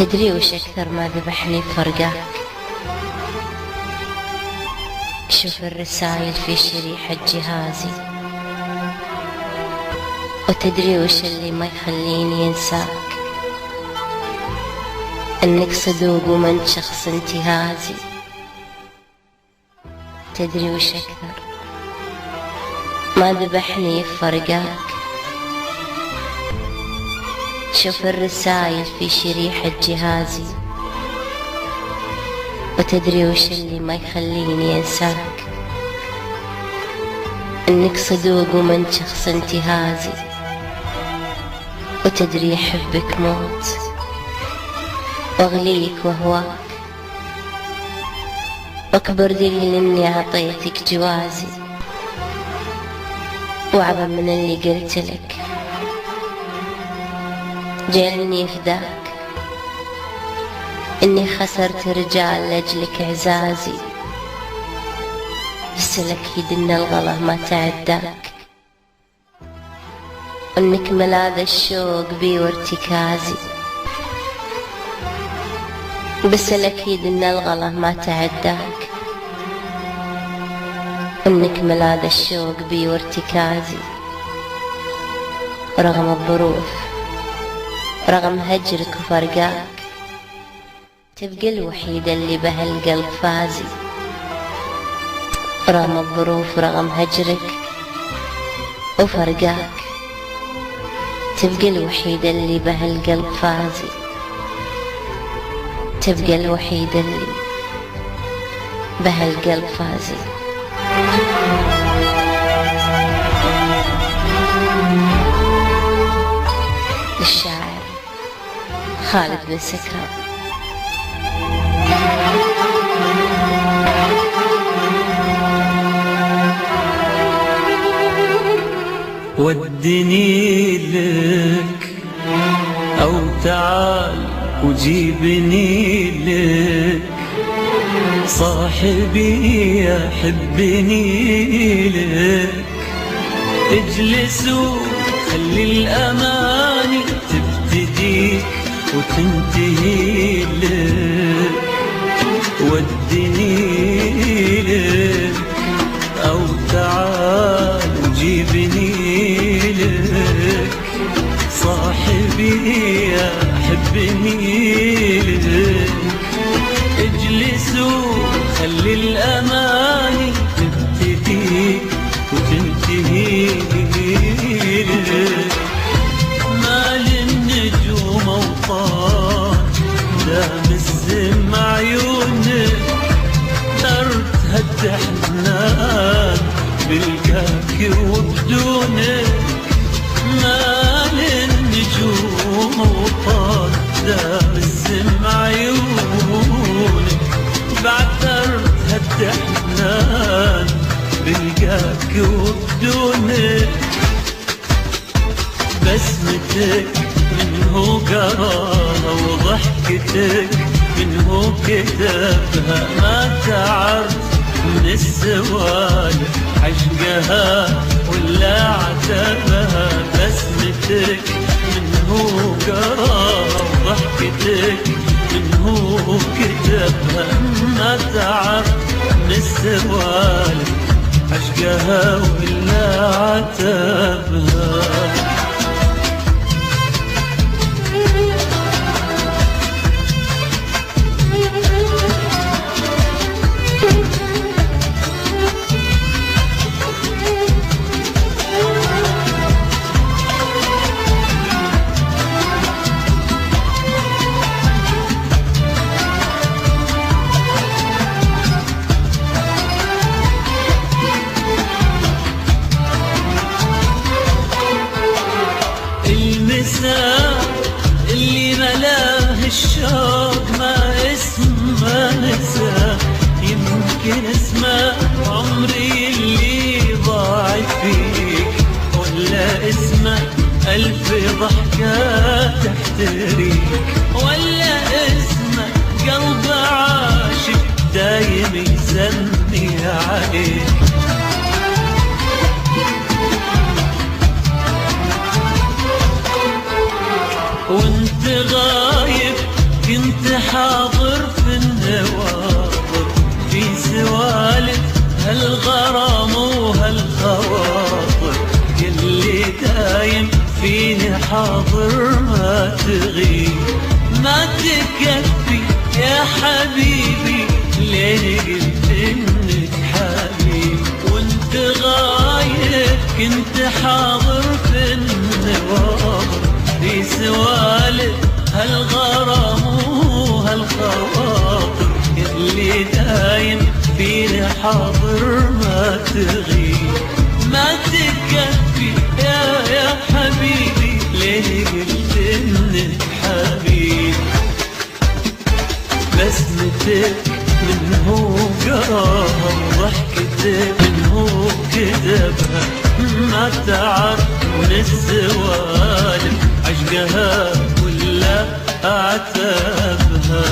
تدري وش أكثر ما ذبحني بفرقاك؟ شوف الرسايل في شريحة جهازي، وتدري وش اللي ما يخليني ينساك؟ انك صدوق وما انت شخص انتهازي. تدري وش أكثر ما ذبحني بفرقاك؟ شوف الرسايل في شريحة جهازي، وتدري وش اللي ما يخليني ينساك؟ انك صدوق وما انت شخص انتهازي. وتدري يحبك موت واغليك وهواك، واكبر دليل اني اعطيتك جوازي، واعظم من اللي قلت لك جعلني فداك، اني خسرت رجال لاجلك اعزازي. بس الاكيد ان الغلا ما تعداك، وانك ملاذ الشوق بي وارتكازي. بس الاكيد ان الغلا ما تعداك، وانك ملاذ الشوق بي وارتكازي. رغم الظروف، رغم هجرك وفرقاك، تبقى الوحيدة اللي بها القلب فازي. رغم الظروف، رغم هجرك وفرقاك، تبقى الوحيدة اللي بها القلب فازي. تبقى الوحيدة اللي بها القلب فازي. الشاعر خالد بن سكران. ودني لك أو تعال وجيبني لك، صاحبي يحبني لك. اجلس وخلي الأماني تبتديك وتنتهي لك. ودني لك أو تعال وجيبني لك، صاحبي يحبني لك. اجلس وخلي الأماني تبتدي وتنتهي لك. مال النجوم أوطان دام الزم عيونك، نرتها التحنان بالكاك وبدونك. مال النجوم وطال دام الزم عيونك، بعثرتها التحنان بالكاك وبدونك. بسمتك منه قراها وضحكتك منه كتبها، ما تعرف من السوالف عشقها ولا عتبها. بسمتك منه قراها وضحكتك منه كتبها، ما تعرف من السوالف عشقها ولا عتبها. اللي ملاه الشوق ما اسمه نسى، يمكن اسمه عمري اللي ضاعت فيك، ولا اسمه ألف ضحكة تحتريك، ولا اسمه قلب عاشق دايم يسمي عليك. وانت غايب كنت حاضر ما تغيب، ما تكفي يا حبيبي ليه قلت انك حبيب، وانت غايب كنت حاضر في النوار، في سوالف هالغرام وهالخواطر، اللي دايم فيني حاضر ما تغيب، ما تكفي يا حبيبي ليه قلت انك حبيب، بسمتك من هو قراها وضحكتك من هو كتبها، ما تعرف من السوالف عشقها ولا عتبها.